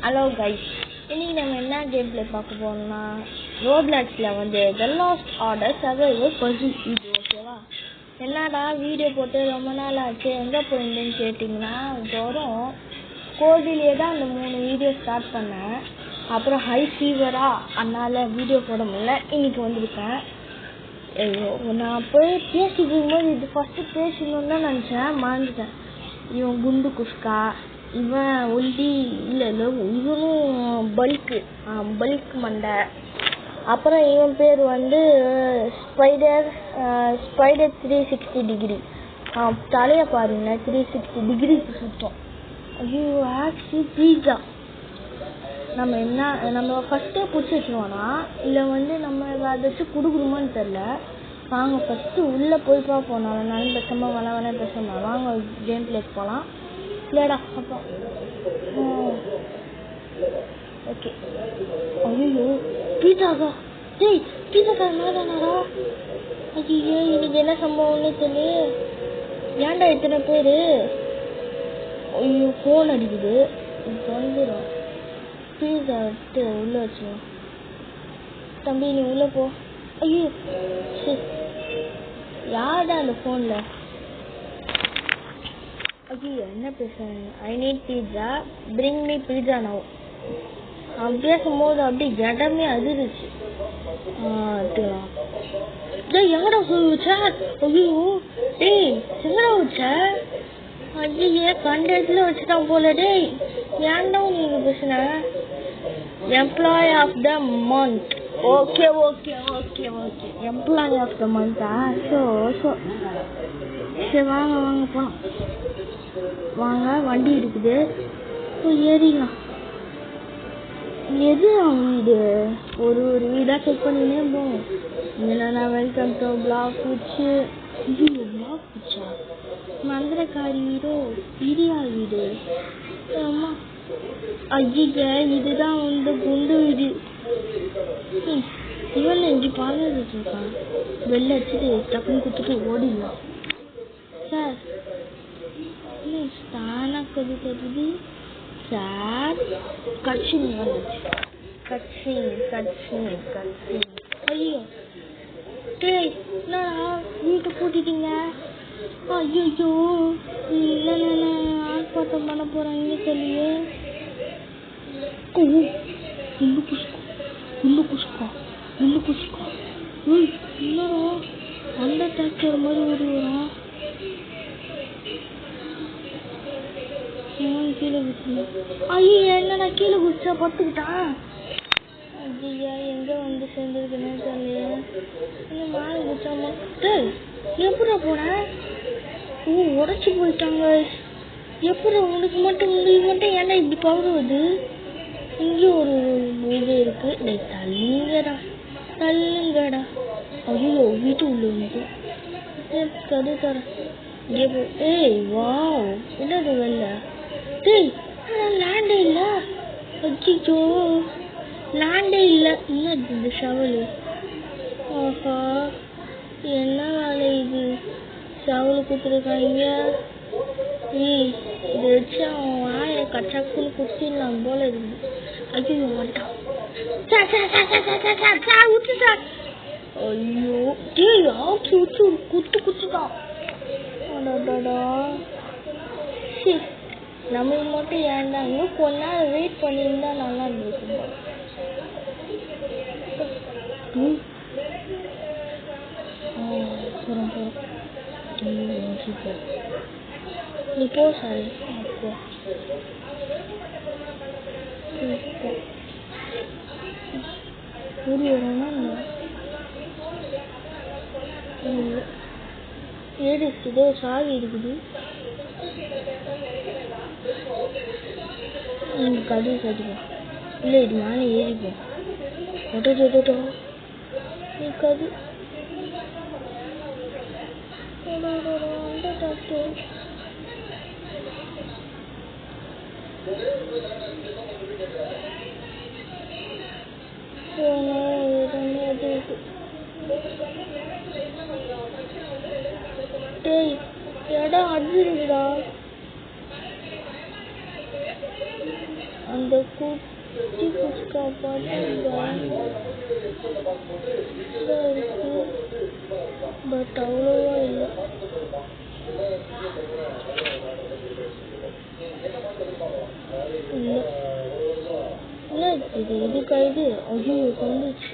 Hello guys, இன்னைக்கு நம்ம என்ன கேம் பிளே பார்க்க போறோம்னா ரோப்ளாக்ஸ்ல வந்து the last order survivor puzzle இது. ஓகேவா? என்னடா வீடியோ போட்டு ரொம்ப நாள் ஆச்சு, எங்கே போயிருந்தேன்னு கேட்டிங்கன்னா, ஜுரம் கோவிலே தான் அந்த 3 வீடியோ ஸ்டார்ட் பண்ணேன். அப்புறம் ஹை ஃபீவரா, அதனால வீடியோ போட முடியல. இன்னைக்கு வந்திருக்கேன். ஐயோ, நான் போய் பேசிட்டு இருக்கும்போது இது ஃபஸ்ட்டு பேசணுன்னு தான் நினச்சேன், மறந்துட்டேன். இவன் குண்டு குஸ்கா, இவன் ஒல்டி இல்லை இவனும் பல்க் மண்டை. அப்புறம் இவன் பேர் வந்து ஸ்பைடர் 360 டிகிரி. தலையை பாருங்க, 360 டிகிரிக்கு சுத்தம். ஐயோ, ஆக்சி பீட்சா. நம்ம ஃபஸ்ட்டே பிடிச்சி வச்சுருவோன்னா இல்லை வந்து நம்ம ஏதாச்சும் கொடுக்குறோமான்னு தெரில. வாங்க ஃபஸ்ட்டு உள்ளே போய் பார்ப்போம். நாலு பேசாமல் வேணா பேசாமல் வாங்க கேம் பிளேக்கு போகலாம். இல்லைடா அப்போ ஓகே. ஐயோ, பீட்சாக்கா. டேய், பீட்சாக்கா என்னடானாடா? ஐயோ, இன்னைக்கு என்ன சம்பவம்னு தெரியல. ஏன்டா இத்தனை பேர்? ஐயோ, ஃபோன் அடிக்குது. இப்போ வந்துடும். பீட்சா எடுத்து உள்ளே வச்சுருவோம். தம்பி நீ உள்ளே போ. ஐயோ சரி, யார்டா அந்த ஃபோனில்? ஐயோ, என்ன பேசுகிறேன்? I need pizza, bring me pizza now. அவன் பேசும்போது அப்படியே இடமே அதிர்ச்சி. எடுத்துக்கலாம். டேய், எங்கடா போய் வச்சா? ஐயோ டேய், எங்கடா வச்ச? ஐயே, கண்ட இடத்துல வச்சுட்டான் போல. டேய், ஏன்டா நீங்க பேசுன? Employee of the month. Okay, employee of the மந்த்தா? ஸோ சரி, வாங்க போகலாம். வாங்க, வண்டி இருக்குது, ஏறிடலாம். எது அவன் வீடு? ஒரு வீடாக செக் பண்ணினே போகும். என்னென்னா வெல்கம் டு பிளாக் வச்சு. ஐயோ, பிளாக் வச்சா மந்திரக்காரி வீடோ? இடியா வீடு? ஆமா. ஐயா, இதுதான் வந்து குண்டு வீடு. இவன் இஞ்சி பார்த்துட்டு இருக்கான். வெளில அடிச்சுட்டு டக்குன்னு கொடுத்துட்டு ஓடிடலாம். சார் தானா கருது சார். கட்சின் வந்துச்சு. கட்சி. ஐயோ டேய், என்னடா வீட்டை பூட்டிட்டீங்க? ஐயோ, இல்லைண்ணா ஆர்ப்பாட்டம் பண்ண போகிறாங்க சொல்லியே. குண்டு குஸ்கா. என்னடா அந்த டாக்டர் மாதிரி ஓடி வரான். கீழே குடிச்சு. ஐயோ, என்னடா கீழே குடிச்சா பத்துக்கிட்டான். ஐயா, எங்கே வந்து சேர்ந்துருக்குன்னு தெரியல. இன்னும் மாலை குடிச்சாமா. டேய், எப்படா போன? உடச்சி போயிட்டாங்க. எப்படி உங்களுக்கு மட்டும் ஏன்டா இப்படி பவர் வருது? இங்கே ஒரு இது இருக்கு. டேய், தள்ளுங்கடா. ஐயோ, வீட்டு உள்ள வந்து கது தர. ஏய் வாவ், என்னது வெளில? டேய், லேண்டே இல்லை. அச்சிச்சோ, லேண்டே இல்லை. என்ன இந்த ஷவலு? ஆஹா, என்ன வேலை இது? ஷவலு கொடுத்துருக்காங்க. ஏய், இதை வச்சு அவன் வாயை கச்சாக்குன்னு குடிச்சிடலாம் போல இருக்குது. ஐயோ, வந்துட்டான். விட்டுட்டான். ஐயோ டேய், ஆப்ஸ் வச்சு குத்துட்டான். சரி, நம்மளுக்கு மட்டும் ஏன்டா? இன்னும் கொஞ்ச நேரம் வெயிட் பண்ணியிருந்தா நல்லா இருந்திருக்கும். நீ போ சார். அப்போ ஒரு ஏதோ சாவி இருக்குது. கது கட்டிப்போம். இல்லை, இது மேலே ஏறிப்போம். நீ கது அந்த டாக்டர். டேய், இடம் அதிருடா. அந்த குச்சி குஸ்கா பாட்டு இருக்கு, பட் அவ்வளோவா இல்லை. இது கழுது ஐயோ வந்துச்சு.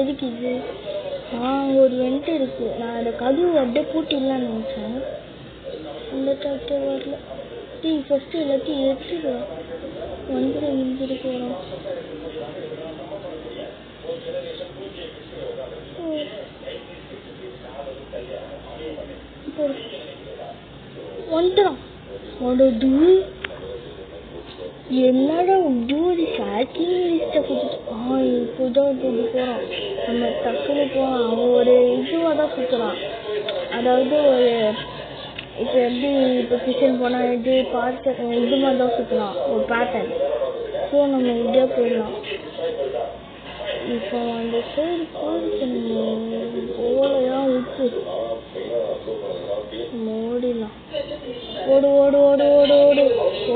எதுக்கு இது? ஒரு வெண்ட் இருக்கு. நான் அந்த கதவு அப்படியே பூட்டிடலான்னு நினைச்சேன். இந்த டாக்டர் வரல. ஃபர்ஸ்ட் எல்லாத்தையும் எடுத்துடுவோம். வந்துட்டு போறோம். வந்துடும். என்னடா ஒரு ஷாக்கிங் லிஸ்ட்டை கொடுத்துட்டு இப்போதான் போகிறோம். நம்ம டக்குன்னு போகலாம். அவன் ஒரு இதுவாக தான் சுற்றுறான். அதாவது ஒரு இப்போ எப்படி இப்போ கிச்சன் போனால் இது பார்த்து இது மாதிரி தான் சுற்றலாம், ஒரு பேட்டர்ன். ஸோ நம்ம இப்படியே போயிடலாம். இப்போ அந்த சைடு ஓலையா உப்பு ஓடிடலாம். ஓடு ஓடு ஓடு ஓடு ஓடு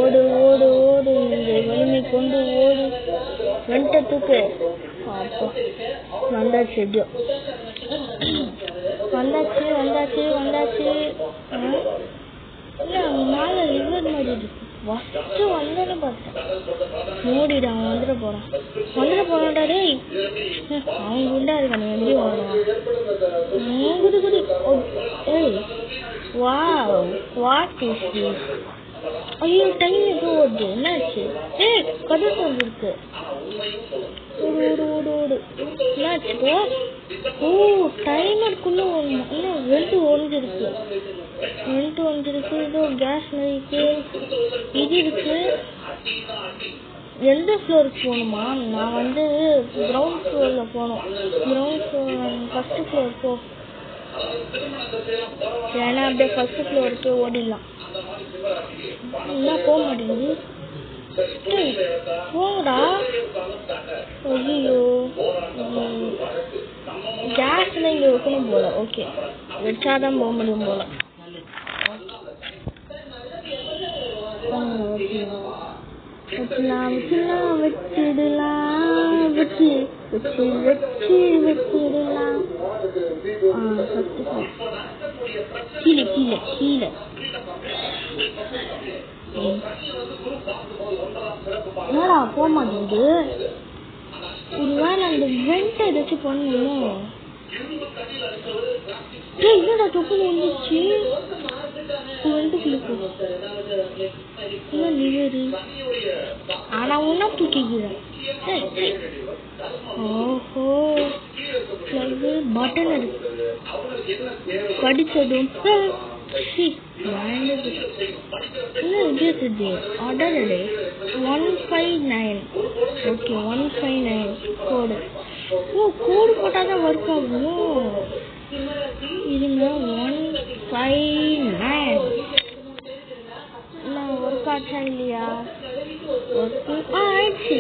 ஓடு ஓடு ஓடு இந்த வலிமை கொண்டு ஓடு. வெண்ட தூக்கு. அப்போ வந்தாச்சு. எப்படியோ வந்தாச்சு வந்தாச்சு வந்தாச்சு. இல்லை மேலே லிவர் மாதிரி இருக்கு. ஃபஸ்ட்டு வந்தோன்னு பார்த்தேன். மூடிடா, அவன் வந்துட போகிறான்டா. டேய் அவன் குண்டா இருக்கானே, எப்படி வருவான்? குடி குடி. ஏய் வாவ், வாட் இஸ் திஸ்? ஐயோ டைம் எப்போ ஓடுது? என்னாச்சு? ஏய் கதை சொல்லிருக்கு. ஓடு ஓடு ஓடு ஓடு. என்னாச்சு? ஓ டைமருக்குள்ளே ஓடணும். இன்னும் வெண்டு ஒழிஞ்சிருக்கு. ஏதோ கேஸ் இருக்கு. இது இருக்கு. எந்த ஃப்ளோருக்கு போகணுமா? நான் வந்து கிரவுண்ட் ஃப்ளோரில் போகணும். கிரவுண்ட் ஃப்ளோர் ஃபஸ்ட்டு ஃப்ளோர் போ. ஏன்னா அப்படியே ஃபஸ்ட்டு ஃப்ளோருக்கு ஓடிடலாம். என்ன போக மாட்டேங்குது? போடா. ஐயோ கேஸ்ல இங்கே வைக்கணும் போல. ஓகே வச்சாதான் போக முடியும் போல. வச்சிடலாம் வச்சு வச்சிடலாம். கீழே கீழே கீழே. என்னடா போக மாட்டேங்குது? ஒருவேளை அந்த வெண்ட் ஏதாச்சும் பண்ணணும். என்னடா தொப்பு வந்துச்சு? ஆனா ஒன்னா தூக்கிக்கிறேன். ஓஹோ பட்டன் இருக்கு. படிச்சதும் ஆர்டர் 159. ஓகே 159 கோடு. கோடு போட்டாதான் ஒர்க் ஆகும். இதுங்க 159 ஒர்க் ஆச்சா இல்லையா? ஆயிடுச்சு.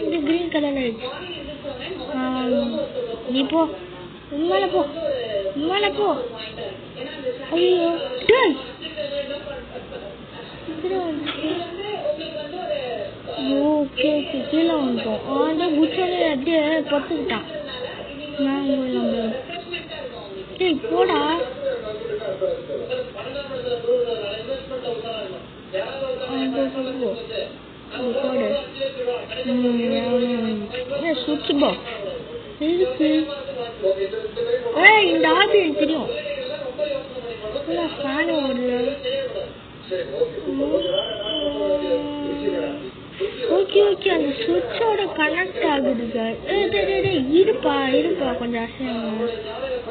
இது கிரீன் கலர் ஆயிடுச்சு. நீ போ மேல போ மேல போ. ஐயோ ஓகே ஓகே கீழே வந்துட்டோம். அதான் குச்சோடனே அப்படியே பத்துக்கிட்டான். டேய் போடா. சுவிட்ச் பாக்ஸ் இருக்கு. இந்த ஆபி எனக்கு தெரியும். ஃபேன் ஓடுது. ஓகே ஓகே அந்த சுவிட்சோட கனெக்ட் ஆகுதுங்க. இருப்பா கொஞ்சம் அசையாம.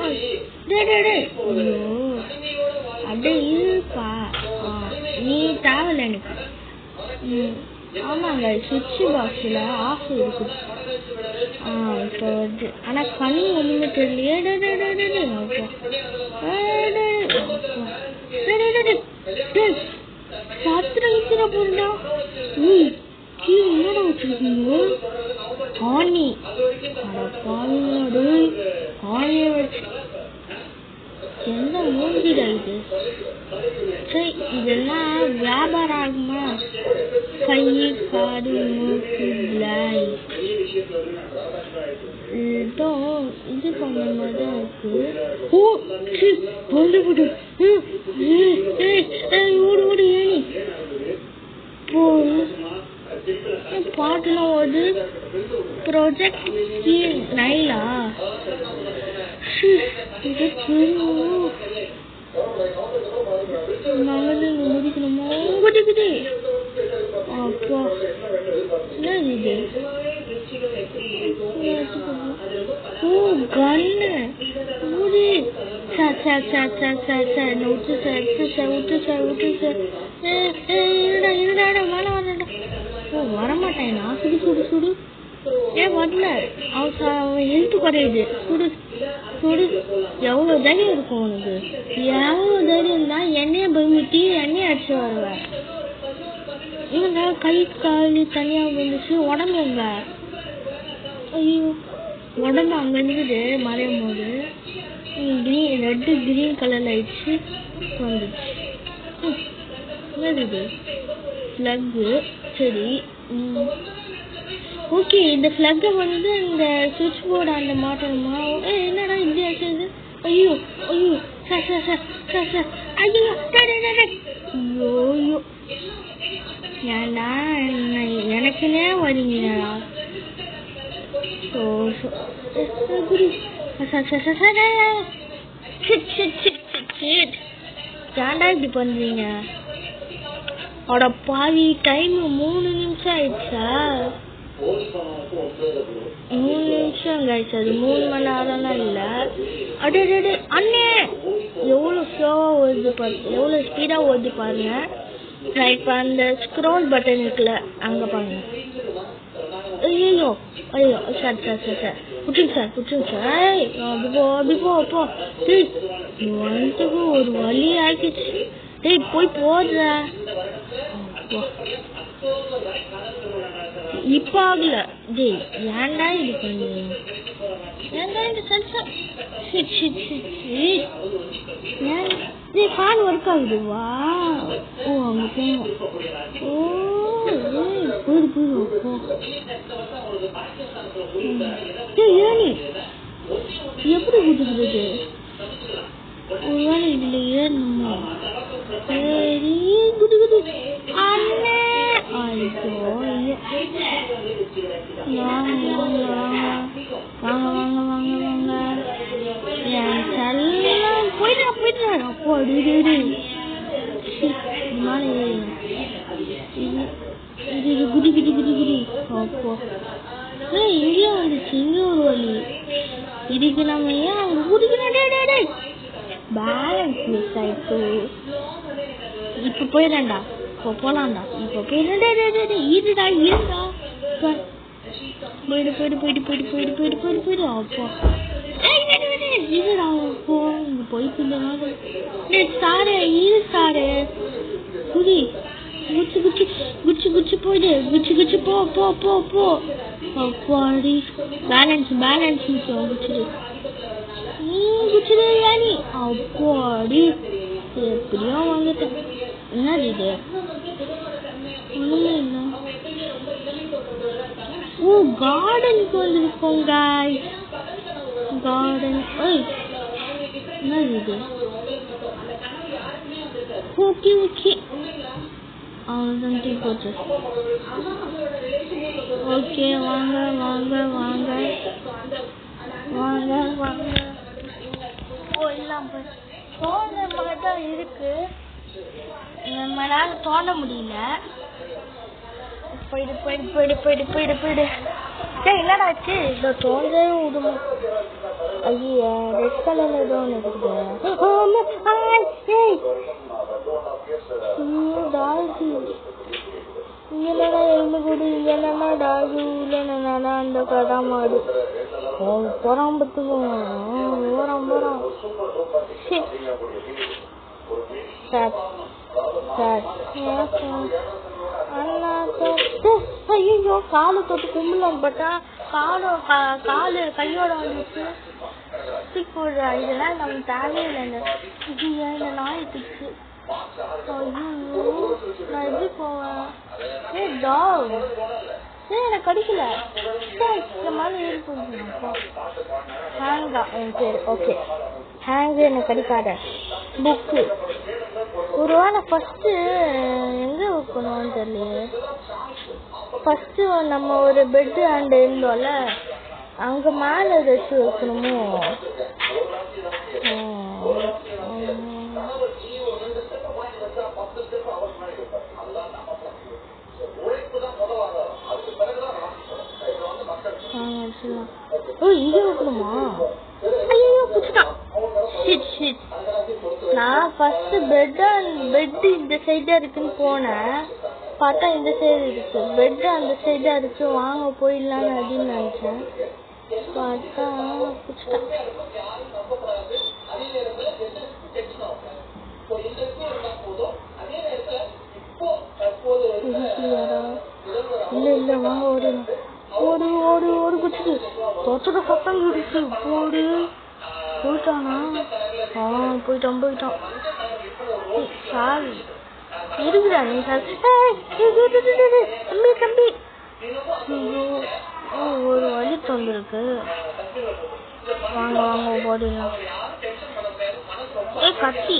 ஐயோ அப்படியே இருப்பா. நீ தேவையில்ல எனக்கு. ஆமாங்க சுவிட்ச் பாக்ஸில் ஆஃப் இருக்குது. இப்போ வருது. ஆனால் கண் ஒன்றுமே தெரியலையே. சத்திர போறா. என்னடா வச்சிருக்கீங்க? ஆனி எந்த மூஞ்சிடா இது? சரி, இதெல்லாம் வியாபாரம் ஆகுமா? கை காடு மூக்கு பிளாய் இது பண்ண மாதிரி தான் இருக்கு. ஓ பொண்ணு போட்டு ஓடு ஓடு ஏனி போ. பாட்டுலாம் ஓடு. ப்ராஜெக்ட் நைலா முடிக்கணுமா? குதிக்குது. அப்பா என்ன இது? ஓ கண்ணு ஊடி. வரமாட்டேன். சுடு சுடு சுடு. ஏன் வரல? அவன் ஹெல்த் குறையுது. சுடு சுடு. எவ்வளவு தைரியம் இருக்கும் உனக்கு? எவ்வளவு தைரியம் தான் எண்ணெய பயமுட்டி எண்ணெய் அடிச்சு வருவேன். இவங்க கை காலி தனியா வந்துச்சு. உடம்பு எங்க? ஐயோ உடம்பு அங்க இருந்தது மறையும் போது கிரீன் ரெட்டு கிரீன் கலர்ல ஆயிடுச்சு வந்துச்சு. என்னது ஃபிளக்கு? சரி ஓகே. இந்த ஃபிளக்கை வந்து இந்த சுவிட்ச் போர்டு அந்த மாட்டணுமா? என்னடா இப்படி ஆச்சு? ஐயோ ஐயோ ஐயோ ஐயோ ஏண்டா எனக்குன்னே வரீங்களா? ஏண்டா இப்படி பண்றீங்க? அட பாவி, டைம் 3 நிமிஷம் ஆயிடுச்சா? 3 நிமிஷம் ஆயிடுச்சு. அது 3 மணி நேரம்லாம் இல்ல. அடே அண்ணே எவ்வளவு ஸ்லோவா ஓடுது பாரு, எவ்வளவு ஸ்பீடா ஓடுது பாருங்க. நான் இப்ப அந்த ஸ்க்ரோல் பட்டன் இருக்குல்ல அங்க பாருங்க. ஐயோ ஐயோ சார் குட்டுங்க சார். அப்படி போ. வந்துக்கு ஒரு வழி ஆகிடுச்சு. டேய் போய் போடுற. இப்ப ஆகல. டேய் ஏன்டா இது பண்ணுவீங்க? ஏன்டா இது சென்சார்? ஃபேன் ஒர்க் ஆகுதுவா? ஓ அங்க போகும். ஓ போயிடு போ. ஏனி எப்படி குதிக்கிறது? ஒருவேளை இதுல ஏறணுமா? சரி குடு அண்ணே. ஐயோ வாங்க என் செல்லம் போயிட்டு அப்போ அடி இது குடி அப்போ இங்கேயும் வந்துச்சு. இங்க ஒரு வழி இதுக்கு நம்ம ஏன் அவங்க குடிக்கணும்? பேலன்ஸ் மிஸ் ஆயிடுச்சு. இப்ப போயிடலாம்டா. போலாம்டா. இப்ப போயிடா. போயிடு. அப்போ இதுடா இங்க போயிட்டு சாரு இரு சாரு குடி குச்சி போயிடு. குச்சி போ. அப்பாடி பேலன்ஸ் மிச்சம் குச்சிடு. குச்சிடு யானி. அப்பாடி எப்படியோ வந்துட்டேன். என்னது இது? ஒண்ணுமே இல்லை. ஓ கார்டனுக்கு வந்துருக்கோம் गाइस. கார்டன். என்னது இது? ஓகே அவ்வளோதான் டீ போச்சு. ஓகே வாங்க போயிடலாம். தோண்ட மாதிரி தான் இருக்கு. நம்மளால தோண்ட முடியல. போயிடு. என்னடா ஆச்சு? இதோ தோண்டவே விடுமா? ஐயா ரெட் கலர்ல ஏதோ ஒன்று இருக்குது. இங்கெல்லாம் எழுந்து கூடு. இங்கெல்லாம் டாகு. இல்லைன்னா அந்த கடா மாடு பொறாம்பத்துக்கும் போறான். ஐயோ காலை தொட்டு கும்பலாம் பட்டா காலு கையோட வந்துச்சு. போடுறா இதெல்லாம் நம்ம தேவையில்லை. இந்த நாய்க்குச்சு. ஐயோ நான் எப்படி போவேன்? டாக் எனக்கு கடிக்கல. இந்த மாதிரி ஏறி போயிருக்கா. ஹேங்கா சரி ஓகே. ஹேங்கு எனக்கு கடிக்காத. புக்கு ஒரு வேளை ஃபர்ஸ்ட் எங்க வைக்கணும்னு தெரியலையே. ஃபர்ஸ்ட் நம்ம ஒரு பெட் அண்ட் இருந்தோம்ல, அங்க மேல ஏதாச்சும் வைக்கணுமோ. இங்க வைக்கணுமா? ஐயோ புடிச்சிட்டான். நான் ஃபர்ஸ்ட் பெட் இந்த சைடா இருக்குன்னு போனேன். பார்த்தா இந்த சைடு இருக்கு. பெட் அந்த சைடா இருக்கு. வாங்க போயிடலான்னு அப்படின்னு நினைச்சேன். பார்த்தா புடிச்சிட்டான். இல்ல வாங்க ஓடு ஓடு ஓடு ஓடு குச்சிட்டு தொச்சட சத்தம் இருக்கு. போடு போயிட்டானா? போயிட்டான். சாரி இருக்குதா நீ? தம்பி ஒரு வழி தந்துருக்கு. வாங்க போடலாம். கத்தி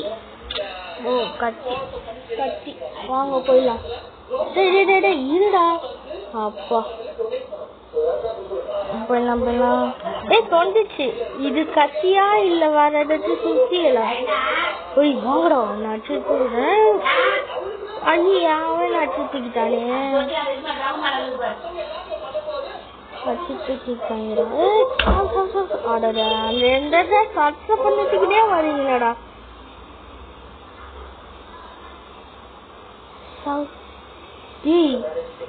வாங்க போயிடலாம். இருடா அப்பா போயிடலாம். தொண்டுச்சு. இது கத்தியா இல்ல வேற ஏதாச்சும் சுத்தியலாம்? போய் வாங்கடா. நச்சு அண்ணியா அவன் நச்சு தூக்கிட்டானே. நச்சு தூக்கிட்டாங்க. அந்த கஷ்ட பண்ணிட்டுக்கிட்டே வரீங்களாடா.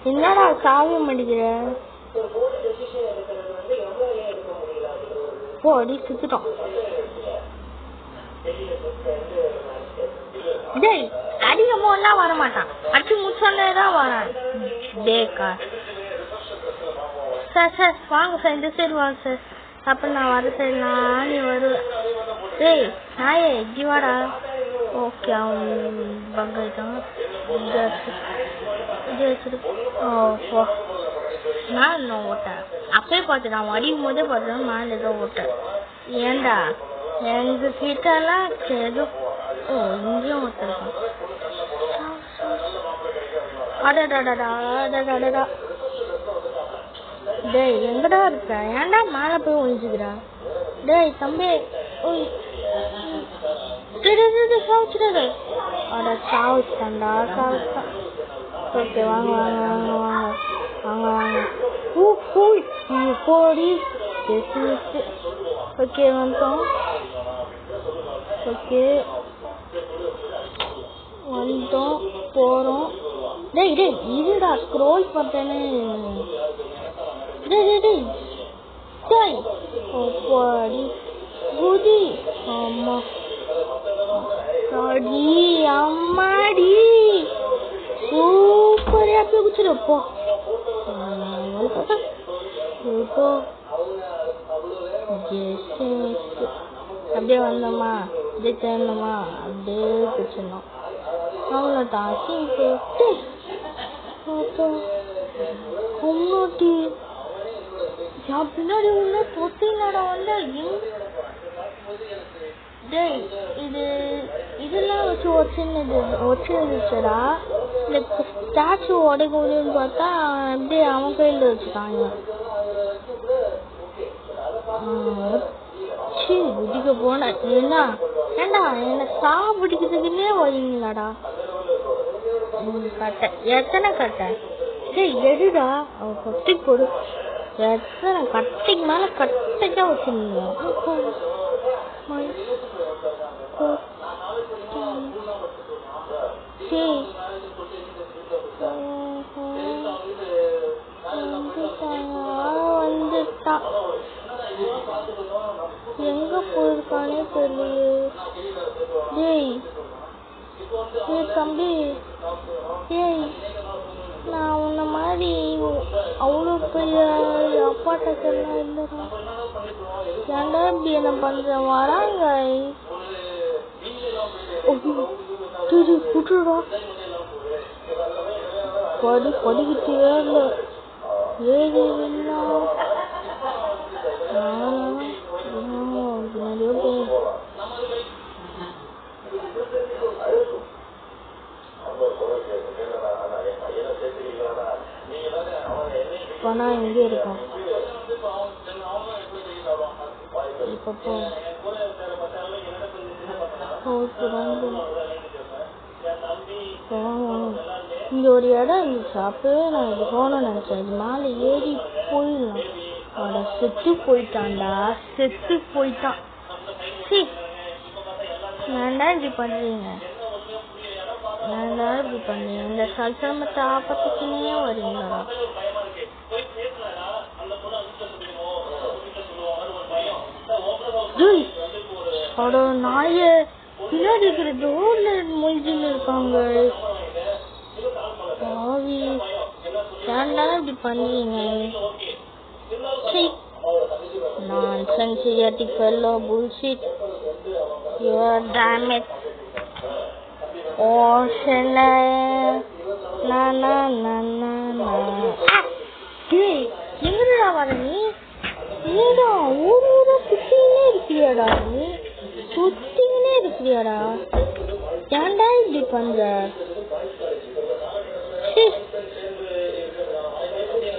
என்னடா சாவிய மாட்டேங்கிற? அடி சுத்துட்டோம். அதிகமா வர மாட்டான். அடிச்சு முடிச்சோன்னேதான் வரான். சார் வாங்க சார், இந்த சைடு வாங்க சார். அப்ப நான் வர சைடு நானே வருவேன். நாயே ஜீவாடா. ஓகே அவன் பங்காயிட்டான். நான் இன்னும் ஓட்டேன். அப்பயே பார்த்துட்டான். அடிக்கும் போதே பார்த்துட்டான். மேல ஏதோ ஓட்டேன். ஏண்டா எங்க கிட்ட எல்லாம் ஏதோ இங்கேயும் ஓட்டிருக்கான். எங்கடா இருக்க? ஏன்டா மேல போய் ஒழிஞ்சுக்கிறா? தம்பி சாவிச்சுடாது. சாவிச்சுட்டான்டா சாவிச்சுட்டான். ஓகே வாங்க போடி. ஓகே வந்தோம். போறோம். இருடா ஸ்க்ரோல் பண்ணேன்னு. குதி. அம்மாடி சூப்பரா குச்சிருப்போ. அப்படியே வந்தோமா, அப்படியே தேர்ந்தோமா, அப்படியே குச்சிடணும். அவ்வளோதான். பின்னாடி உள்ள தொட்டினடா வந்த. இதெல்லாம் வச்சு வச்சுருந்துச்சுடா. இந்த ஸ்டாச்சு உடைக்குதுன்னு பார்த்தா அப்படியே அவன் கையில் வச்சுட்டாங்க. குதிக்க போன ஏண்டா என்ன சாப்பிடிக்கிறதுக்குன்னே வரீங்களாடா. கட்டை எத்தனை கட்டை? எடுடா கட்டி போடு. எத்தனை கட்டைக்கு மேல கட்டைக்கா வச்சுருந்தீங்க. வந்துட்டான். எங்க போயிருக்கானே தெரியல. தம்பி நான் உன்ன மாதிரி அவ்வளோ பெரிய அப்பாட்டக்கெல்லாம் இல்லைடா. ஏன்டா இப்படி என்ன பண்ற? வராங்க விட்டுடா. படிக்கிட்டே இல்லை ஏது இல்லா நிறைய போய் பணம் எங்கே இருக்கும் இப்போ இங்க ஒரு இடம் இருந்துச்சு. அப்பவே நான் இது போகணும்னு நினைச்சேன். இது மேலே ஏறி போயிடலாம். அவட செத்து போயிட்டான்டா, செத்து போயிட்டான். ஏன்டா இப்படி பண்றீங்க? ஏன்டா இப்படி பண்றீங்க? இந்த சல்சமத்தை ஆபத்துக்குன்னே வரீங்களா? அவட நாய பின்னாடி இருக்கிற டோர்ல மொய்ஜின்னு இருக்காங்க. ஏன்டா இப்படி பண்றீங்க? Nonsense, idiotic fellow, bullshit. You're damn it. Oh, Shana. Na na na na na. Hey, எங்கடா வர நீ? நீடா ஊரூரா சுத்தினே இருக்கிறியாடா நீ? சுத்தினே இருக்கிறியாடா? ஏன்டா இப்படி பண்ற?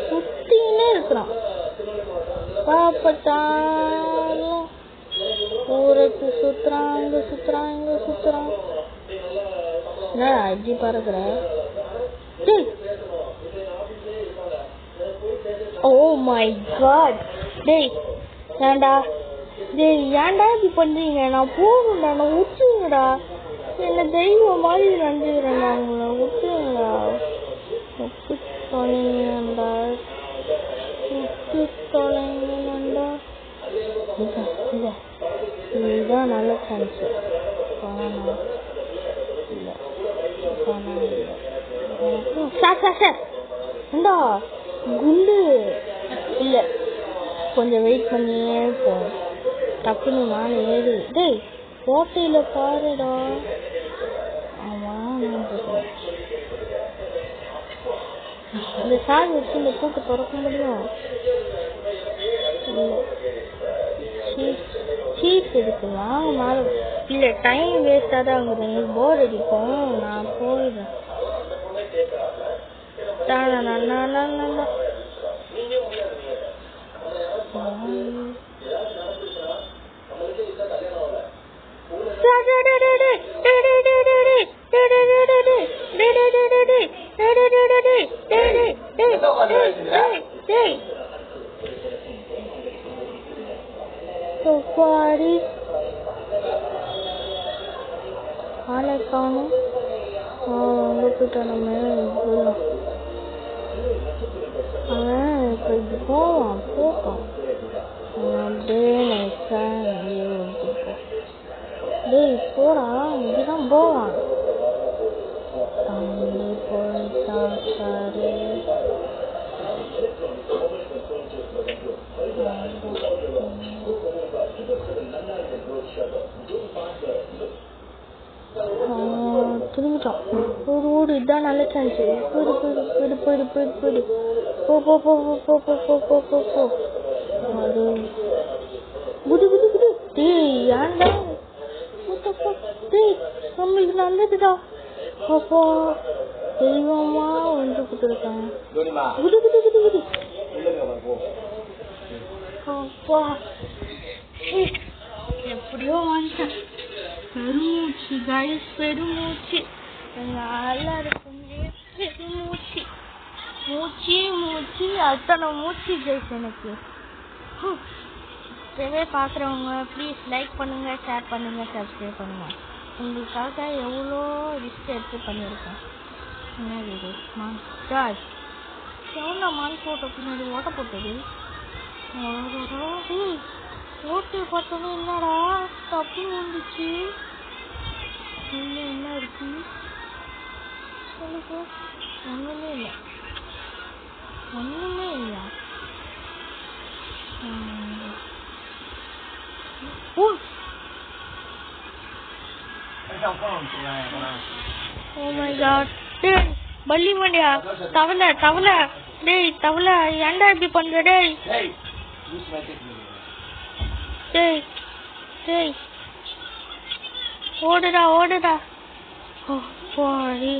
சுத்தினே இருக்கிறான். பாப்பட்டாலும் ஊருக்கு சுத்துறாங்க சுத்துறாங்க சுத்துறாங்க. என்னடா இப்படி பறக்குற? ஓ மை காட். டேய் ஏன்டா இப்படி பண்றீங்க? நான் போகணும்டா, நான் விட்டுருங்கடா. என்ன தெய்வம் மாதிரி நினைச்சுக்கிறேன். நான் உங்களை விட்டுருங்கடா. விட்டு தொலைங்கடா, விட்டு தொலைங்கடா. இதுதான் நல்ல சான்ஸ். ஏண்டா குண்டு இல்லை, கொஞ்சம் வெயிட் பண்ணியே போ. டக்குன்னு நான் ஏறு. டேய் கோட்டையில பாருடா. ஆமா இந்த சார் வச்சு இந்த கூட்டு திறக்க முடியும்? சீட் இருக்குலாம் மேலே இல்லை. டைம் வேஸ்டாக தான் ஆகுது. உங்களுக்கு போர் அடிக்கும். நான் போயிடுறேன். ஆளை காணும். நம்ம அவன் இப்போ இப்படி போவான் போட்டான். அப்படியே நைஸா டேய் போடா, இப்படிதான் போவான். தம்பி போயிட்டான் சாரு. திரும்பிட்டான். ஒரு ஓடு, இதுதான் நல்ல சான்ஸ். போயிடு போயிடு போயிடு போயிடு போயிடு போயிடு போ போ போ போ போ போ போ போ போ. அது குடு குடு குடு. டேய் ஏன்டா? டேய் நம்மளுக்கு நல்லதுடா. அப்பா தெய்வமா ஒன்று கொடுத்துருக்காங்க. குடு குடு குடு குடு. அப்பா எப்படியோ வந்துட்டேன். பெருமூச்சு கைஸ், பெருமூச்சு. நல்லா இருக்குங்க பெருமூச்சு. மூச்சு மூச்சு அத்தனை மூச்சு கைஸ் எனக்கு. இப்பவே பார்க்குறவங்க ப்ளீஸ் லைக் பண்ணுங்க, ஷேர் பண்ணுங்க, சப்ஸ்கிரைப் பண்ணுங்க. உங்களுக்காக எவ்வளோ ரிஸ்க் எடுத்து பண்ணியிருக்கேன். என்ன இது மான் சார்ஜ் எவ்வளோ மான் போட்டோ பின்னாடி ஓட்ட போட்டது. ஓட்டு பார்த்தோன்னே என்னடா தப்பு வந்துச்சு. என்ன இருக்கு சொல்லுங்க? ஒன்றுமே இல்லை. ஒண்ணுமே இல்லையா? Oh my god. டேய் பல்லி மண்டியா, தவளை தவளை, டேய் தவளை ஏன்டா இப்படி பண்ற? டேய் டேய் டேய் ஓடுடா ஓடுடா. ஓ போடி.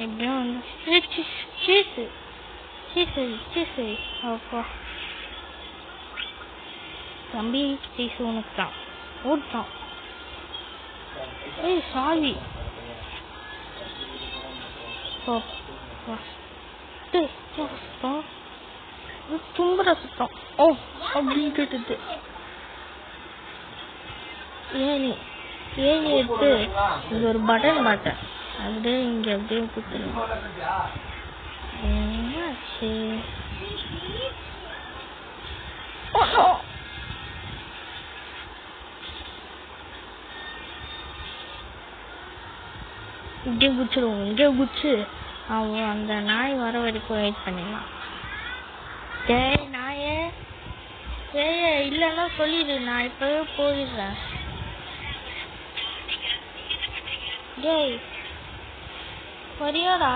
எப்படியும் வந்து சீசு சீசு சீசு. அப்பா தம்பி சீசு உனக்கு தான் ஓட்டான். ஏய் சாவி தும்புற சுத்தம். ஓ அப்படின்னு கேட்டுது. ஏனி ஏனி எடுத்து இது ஒரு பட்டன் மாட்டேன், அப்படியே இங்க அப்படியே குத்துறேன். என்னாச்சு? இங்கே குச்சிடுவோம், இங்கே குச்சு அவன் அந்த நாய் வர வரைக்கும் வெயிட் பண்ணிடலாம். டேய் நாயே, ஏய் இல்லைன்னா சொல்லிடு, நான் இப்பவே போயிடுறேன். டேய் வரியாடா?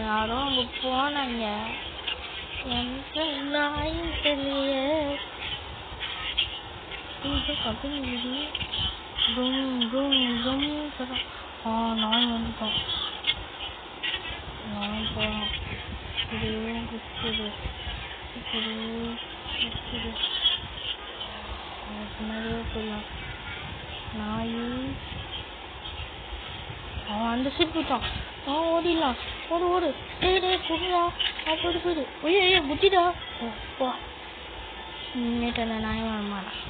யாரோ அங்கே போனாங்க, எந்த நாயும் தெரியலையே. கட்டுங்க நாய் வந்துட்டோம். நாய் போகிறோம். இப்படியும் குச்சிடு இப்படியும் குச்சிடு. முன்னாடியே போயிடலாம். நாய் அவன் அந்த சீட் போயிட்டான். அவன் ஓடிடலாம். ஓடு ஓடு. டேய் டேய் குடுடா. போயிடு போயிடு. ஐயோ குத்திடா. போ இன்னிட்டு அந்த நாய் வரமாட்டான்.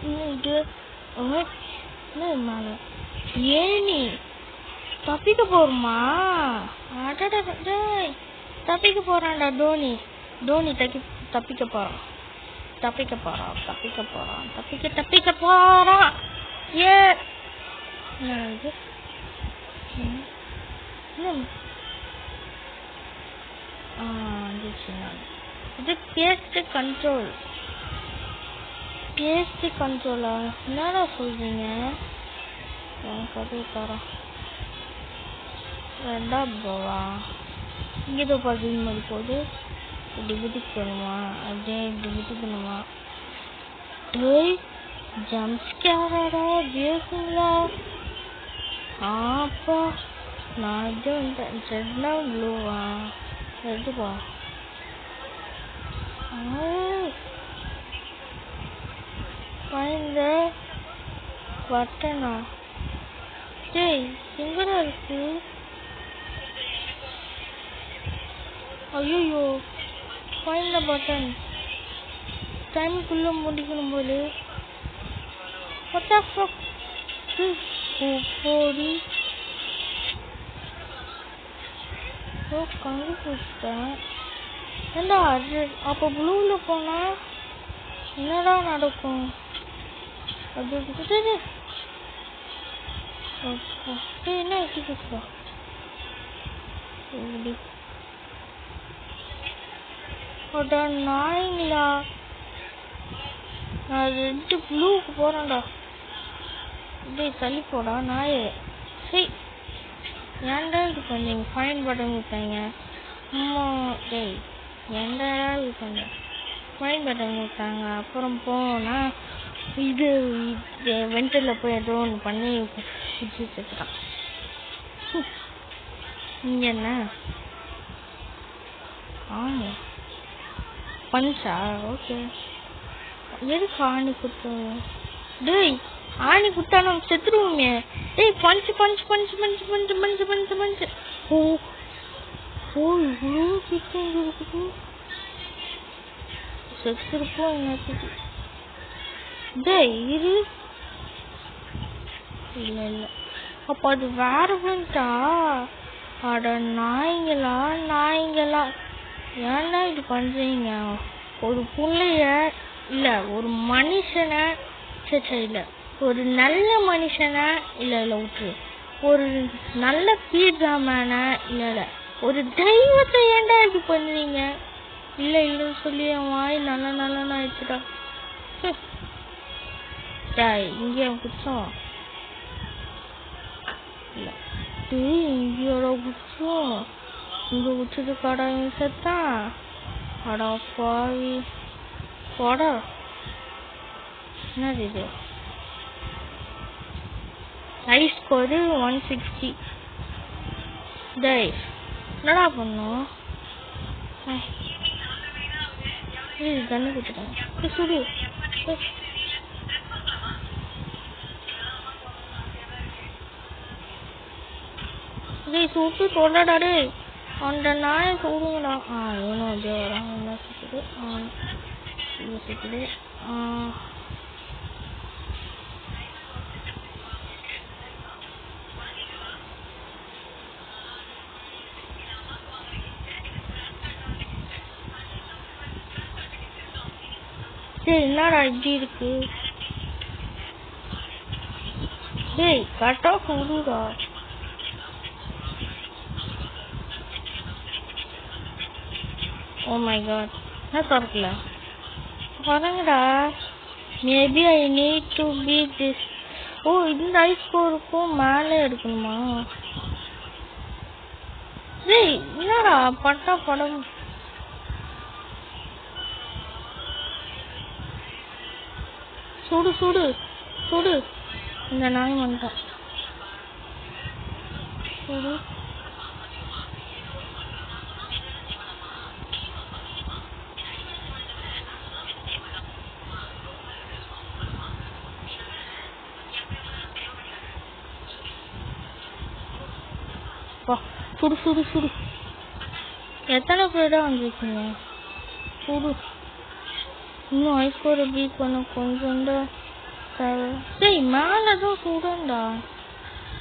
இன்னிட்டு என்ன ஏனி தப்பிக்க போறோமா? தப்பிக்க போறான்டா டோனி. டோனி தப்பிக்க போறான். தப்பிக்க போறான் தப்பிக்க போறான் தப்பிக்க போறான். ஏ இது இது பேஸ்ட் கண்ட்ரோல். பேஸ்ட் கண்ட்ரோலா? என்னடா சொல்றீங்க? கதை தரோம் ரெண்டா போவா. இங்கே பார்த்து மாதிரி போகுது. இப்படி குதிக்கணுமா? அப்படியே இப்படி குதிக்கணுமா? டேய் ஜம்ஸ்கேரடா பேசுங்களா? ஆப்பா நான் இது வந்துட்டேன். ரெட்னா ப்ளூவா? ரெட்டுப்பா. இந்த பட்டனா? டேய் எங்கடா இருக்கு? ஐயோ ஃபைண்ட் த பட்டன். டைமுக்குள்ள முடிக்கணும் போது. What the fuck? போடி. கண்டுபிடிச்சிட்டேன். ஏண்டா அப்போ ப்ளூவில் போனா என்னடா நடக்கும்? அது என்ன வச்சுக்கா நாய்ங்களா? நான் ரெண்டு ப்ளூக்கு போறேன்டா. இப்படி தள்ளி போடா நாயே. சரி ஏன்டா இது பண்ணீங்க? ஃபைன் பட்டன் கொடுத்தாங்க. டேய் ஏன்டா இது பண்ண? ஃபைன் பட்டன் கொடுத்தாங்க. அப்புறம் போனா இது வெண்டரில் போய் ஏதோ ஒன்று பண்ணி குடிச்சு வச்சுட்டான். இங்கே என்ன ஆமா பஞ்சா? ஓகே எதுக்கு ஆணி குத்தும்? டேய் ஆணி குத்தாலும் செத்துருவோமே. டேய் பஞ்சு பஞ்சு பஞ்சு பஞ்சு பஞ்சு பஞ்சு பஞ்சு பஞ்சு. ஓ இவ்வளோ கிட்டம் இருக்குது. செத்துருப்போம் என்னத்துக்கு? டேய் இரு. இல்லை இல்லை அப்போ அது வேற வந்துட்டா? அட நாய்ங்களா நாய்ங்களா ஏன்னா இது பண்றீங்க? ஒரு புள்ளைய இல்ல ஒரு மனுஷனை சரி இல்ல ஒரு நல்ல மனுஷனா இல்லை இல்லை விட்டு, ஒரு நல்ல பீட்சா மேனா இல்லை இல்லை, ஒரு தெய்வத்தை ஏன்டா இப்படி பண்ணுவீங்க? இல்லை இல்லைன்னு சொல்லி என் வாய் நல்ல நல்லன்னு ஆயிடுச்சுடா. இங்கே குச்சம் இல்லை, இங்கேயோட குச்சம் இங்கே குச்சது கடை செத்தான். அடா பாவி போடா. என்னது இது? Ice score 160. டேய் என்னடா பண்ணும்? கண்ணு கொடுத்துட்டாங்க சுடு. டேய் சுட்டு சொல்லடா டேய், அந்த நாயை சுடுங்கடா. இவனும் அப்படியே வரான். என்ன சுற்றுது? இது சுற்றுது. டேய் என்னடா இப்படி இருக்கு? டேய் கட்டா சுடுடா. ஓ மை காட், என்ன திறக்கல? வரங்கடா. Maybe I need to beat this. ஓ இந்த ஐஸ் ஸ்கோருக்கும் மேலே எடுக்கணுமா? டேய் என்னடா பட்டா படம்? சுடு சுடு சுடு. இந்த நாய் வந்துட்டான். சுடு. சுடு சுடு சுடு. எத்தனை பேரா வந்துருக்கீங்க? சுடு. இன்னும் ஐஸ் ஸ்கோரை பீட் பண்ண கொஞ்சம் தான் தேவை. சரி மேலதான் சுடண்டா.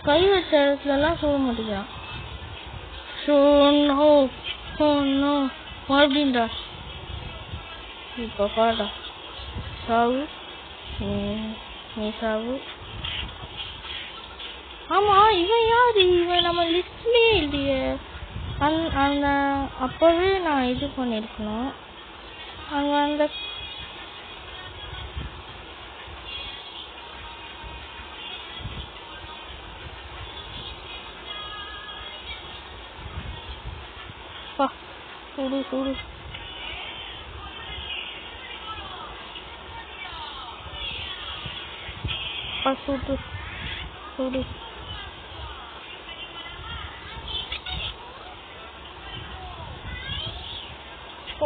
கை வச்ச இடத்துலலாம் சுட மாட்டேங்கிறான். அப்படின்டா. இப்போ பாடா சாவு. நீ சாவு. ஆமா இவன் யாரு? இவன் நம்ம லிஸ்ட்லயே இல்லையே. அந்த அப்பவே நான் இது பண்ணிருக்கணும். அங்க அந்த சுடு சுடு. சுடு சுடு.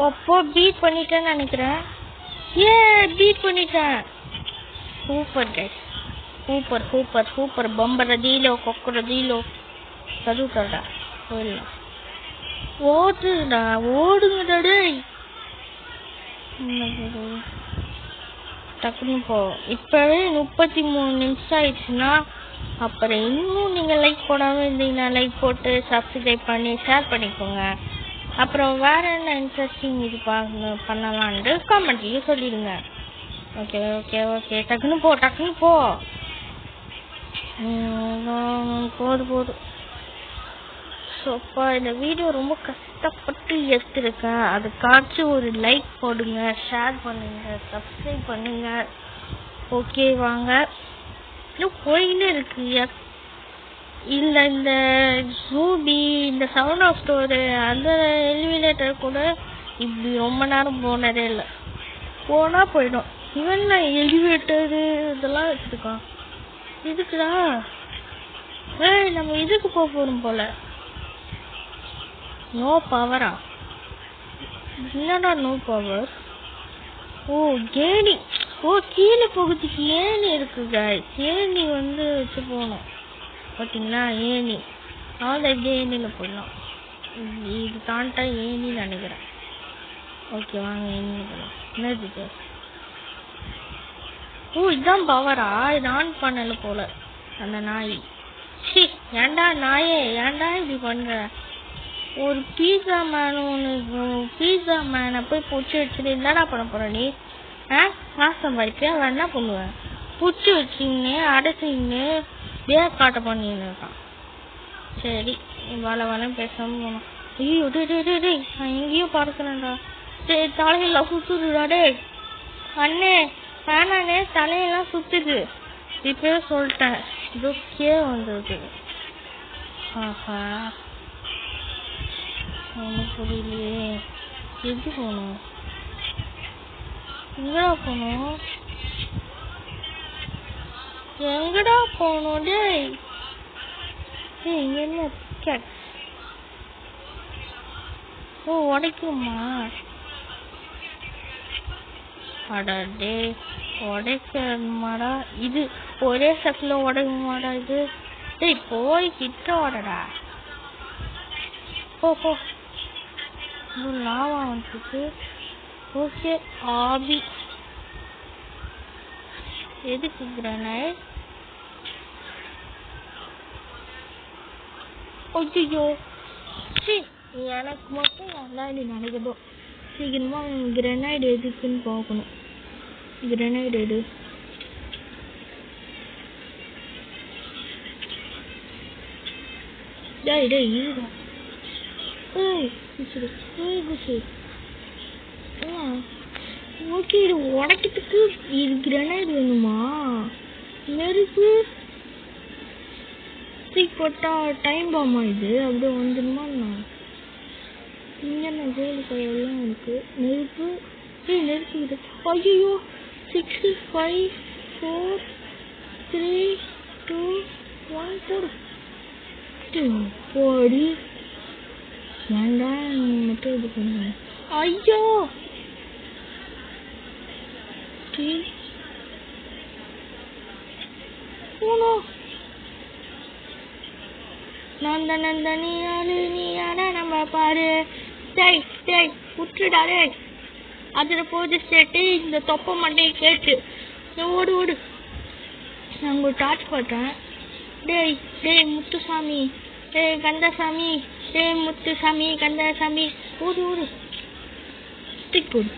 அப்போ பீட் பண்ணிட்டேன்னு நினைக்கிறேன். பீட் பண்ணிட்டேன். Super guys, super super super. பம்பரதீலோ கொக்கரதீலோ. கதுடா போயிடலாம். ஓடுடா ஓடுங்கடா டேய். டக்குன்னு போ. இப்பவே 33 நிமிஷம் ஆயிடுச்சுன்னா அப்புறம் இன்னும் நீங்க லைக் போடாம இருந்தீங்கன்னா லைக் போட்டு சப்ஸ்கிரைப் பண்ணி ஷேர் பண்ணிக்கோங்க. அப்புறம் வேற என்ன இன்ட்ரெஸ்டிங் இது பண்ணலான்ட்டு கமெண்ட்லயும் சொல்லிடுங்க. Okay okay okay. டக்குன்னு போ டக்குன்னு போ. போது. சோப்பா இந்த வீடியோ ரொம்ப கஷ்டப்பட்டு எடுத்துருக்கேன். அதுக்காச்சும் ஒரு லைக் போடுங்க, ஷேர் பண்ணுங்க, சப்ஸ்கிரைப் பண்ணுங்க. ஓகே வாங்க. இன்னும் போயின்னு இருக்கு. இல்ல இந்த ஜூபி, இந்த சவுண்ட் ஆஃப் ஸ்டோரு, அந்த எலிமினேட்டர் கூட இப்படி ரொம்ப நேரம் போனதே இல்லை. போனா போயிடும். இவன் எலிவேட்டரு இதெல்லாம் வச்சிருக்கான். இதுக்குடா நம்ம இதுக்கு போறோம் போல. நோ பவரா? என்னடா நோ பவர்? ஓ கேணி. ஓ கீழே போகிறதுக்கு ஏணி இருக்கு गाइस. ஏணி வச்சு போகணும் பார்த்தீங்களா? ஏணி அதான் இப்படியே ஏணியில் போயிடலாம். இது தாண்டா ஏணின்னு நினைக்கிறேன். ஓகே வாங்க ஏணியில் போகலாம். என்னது? ஓ இதுதான் பவரா? இது ஆன் பண்ணல போல அந்த நாய். சி ஏன்டா நாயே, ஏன்டா இப்படி பண்ற? ஒரு பீஸா மேனை போய் பிடிச்சி வச்சுட்டு என்னடா பண்ண போற நீ? காசு சம்பாதிக்க அவன் என்ன பண்ணுவேன்? புடிச்சு வச்சுன்னு அடைச்சின்னு காட்ட பண்ணின்னு இருக்கான். சரி வள பேசாம போனோம். ஐயோ டேய் நான் எங்கேயோ பறக்கிறேன்டா. சரி தலையெல்லாம் சுத்துதுடா. டேய் அண்ணே வேணாண்ணே தலையெல்லாம் சுத்துது. இப்பவே சொல்லிட்டேன். துக்கே வந்தது. ஆஹா ஒன்றும் புரியலையே. எப்படி போகணும்? எங்கடா போகணும்? டேய் இங்க என்ன ஓ உடைக்குமா? அடே உடைக்கமாடா இது. ஒரே செகண்ட்ல உடைக்குமாடா இது? டேய் போய் கிட்ட ஓடடா. போ லாவா வந்துச்சு. ஓகே ஆபி எதுக்கு கிரனைட்? ஐயோ எனக்கு மட்டும் நல்லா நினைக்குதோ. சீக்கிரமா கிரனைட் எதுக்குன்னு பார்க்கணும். கிரனைட் எடு. டேய் இதுதான். ஓகே இது உடைக்கிறதுக்கு இது கிரனைட் வேணுமா? நெருப்பு போட்டா டைம் பாமா இது அப்படியே வந்துடுமா? இங்க நான் கோல்டு கலர்லாம் இருக்கு. நெருப்பு நெருப்பு. ஐயோ 6 5 4 3 2 1 போடு. போடி வேண்டாம் மட்டும் இது பண்ணுங்க. ஐயோ நந்தனி நம்ம பாரு. டேய் விட்டுடாரு. அதுல போது ஸ்டேட்டு இந்த தொப்பை மண்டையை கேட்டு ஓடு. நான் ஒரு டார்ச் போட்டேன். டேய் முத்துசாமி, டேய் கந்தசாமி, டேய் முத்துசாமி கந்தசாமி ஓடு. ஸ்டிக் போடு.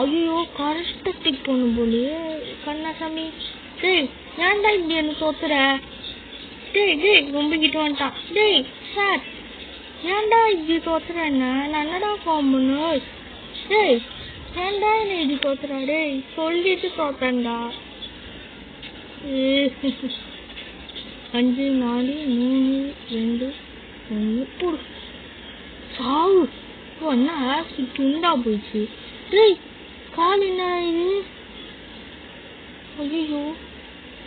ஐயோ கரெக்டா ஸ்டிக் போடணும் போலியே கண்ணாசாமி. டேய் ஏன்டா இப்படி என்ன தோத்துற? டேய் ரொம்ப கிட்ட வந்துட்டான். டேய் சார் ஏன்டா இப்படி தோத்துறேன்னா நான் என்னடா ஃபார்ம் பண்ணு? டேய் ஏன்டா என்ன இப்படி தோத்துறா? டேய் சொல்லிட்டு தோத்தேன்டா. 5 4 3 2 1 போடு. சாவு என்ன ஆக்சிட் துண்டா போயிடுச்சு. டேய் கால் என்ன இது? ஐயோ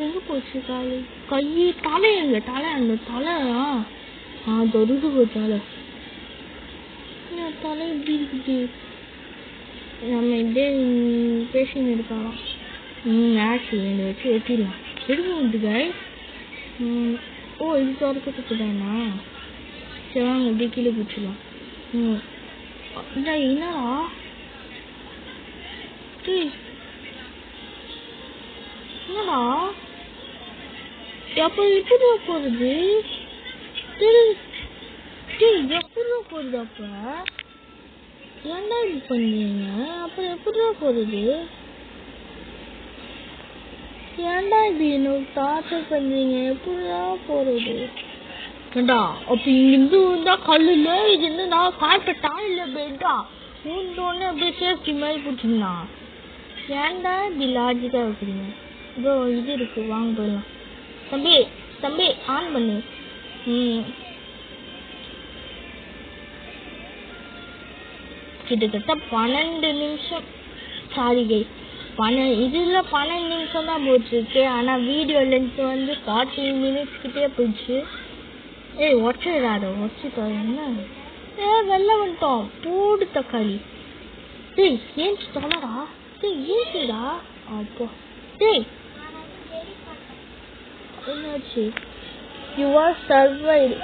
எங்க போச்சு காலு? கை தலை எங்க? தலை அந்த தலையா? தொடுது போ தலை. தலை எப்படி இருக்குது? நம்ம இப்படியே பேசின்னு இருக்கலாம். ஆக்சிடென்ட் வச்சு வெட்டிடலாம். எடுக்க முடியுது. ஓ இது திறக்கிறதுக்கு தானா? சரி வாங்க இப்படியே கீழே பிடிச்சிடலாம். என்னடா என்னடா அப்ப எப்படிடா போறது? எப்படிடா போறது? அப்ப ஏன்டா இது பண்ணீங்க? அப்புறம் எப்படிடா போறது? ஏன்டா இது என்ன டார்ச்சர் பண்றீங்க? எப்படிடா போறது? ஏண்டா அப்ப இங்கிருந்து வந்தா கல்லுல இது என்னடா காய்பட்டா இல்ல பெட்டா? மூந்தோன்னு அப்படியே சேஃப்டி மாதிரி பிடிச்சிங்கன்னா ஏன்டா இப்படி லாஜிக்கா வைக்கிறீங்க? இதோ இது இருக்கு வாங்க போயிடலாம். தம்பி ஆன் பண்ணு. கிட்டத்தட்ட 12 நிமிஷம் சாரி இதுல 12 நிமிஷம் தான் போட்டுருக்கு. ஆனா வீடியோ லென்த் வந்து 40 மினிட்ஸ் கிட்டே போயிடுச்சு. ஒச்சிடாரு என்ன வெளில வந்துட்டோம். போடு தக்காளி. ஏன்ச்சு தொலைடா. ஏன்ச்சுடா. அப்போ என்னாச்சு? You are survived.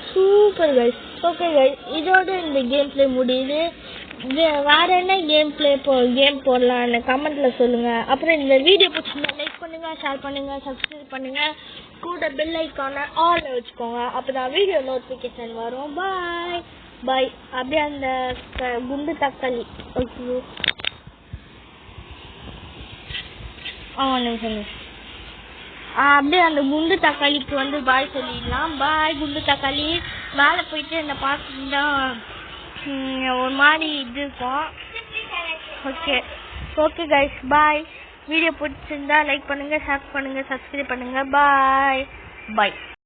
Super guys. Okay guys இதோட இந்த கேம் பிளே முடியுது. வேற என்ன கேம் போடலான்னு கமெண்ட்ல சொல்லுங்க. அப்புறம் இந்த வீடியோ பிடிச்சிருந்தா லைக் பண்ணுங்க, ஷேர் பண்ணுங்க, சப்ஸ்கிரைப் பண்ணுங்க. கூட பெல் ஐக்கான ஆல்ல வச்சுக்கோங்க. அப்பதான் வீடியோ நோட்டிபிகேஷன் வரும். பாய். அப்படியே அந்த குண்டு தக்காளி. ஓகே நிமிஷம் அப்படியே அந்த குண்டு தக்காளிக்கு வந்து பாய் சொல்லிடலாம். பாய் குண்டு தக்காளி. மேலே போயிட்டு என்ன பார்த்துட்டா ஒரு மாதிரி இது இருக்கும். ஓகே ஓகே கைஸ், பாய். வீடியோ பிடிச்சிருந்தா லைக் பண்ணுங்க, ஷேர் பண்ணுங்க, சப்ஸ்கிரைப் பண்ணுங்க. பாய் பாய்.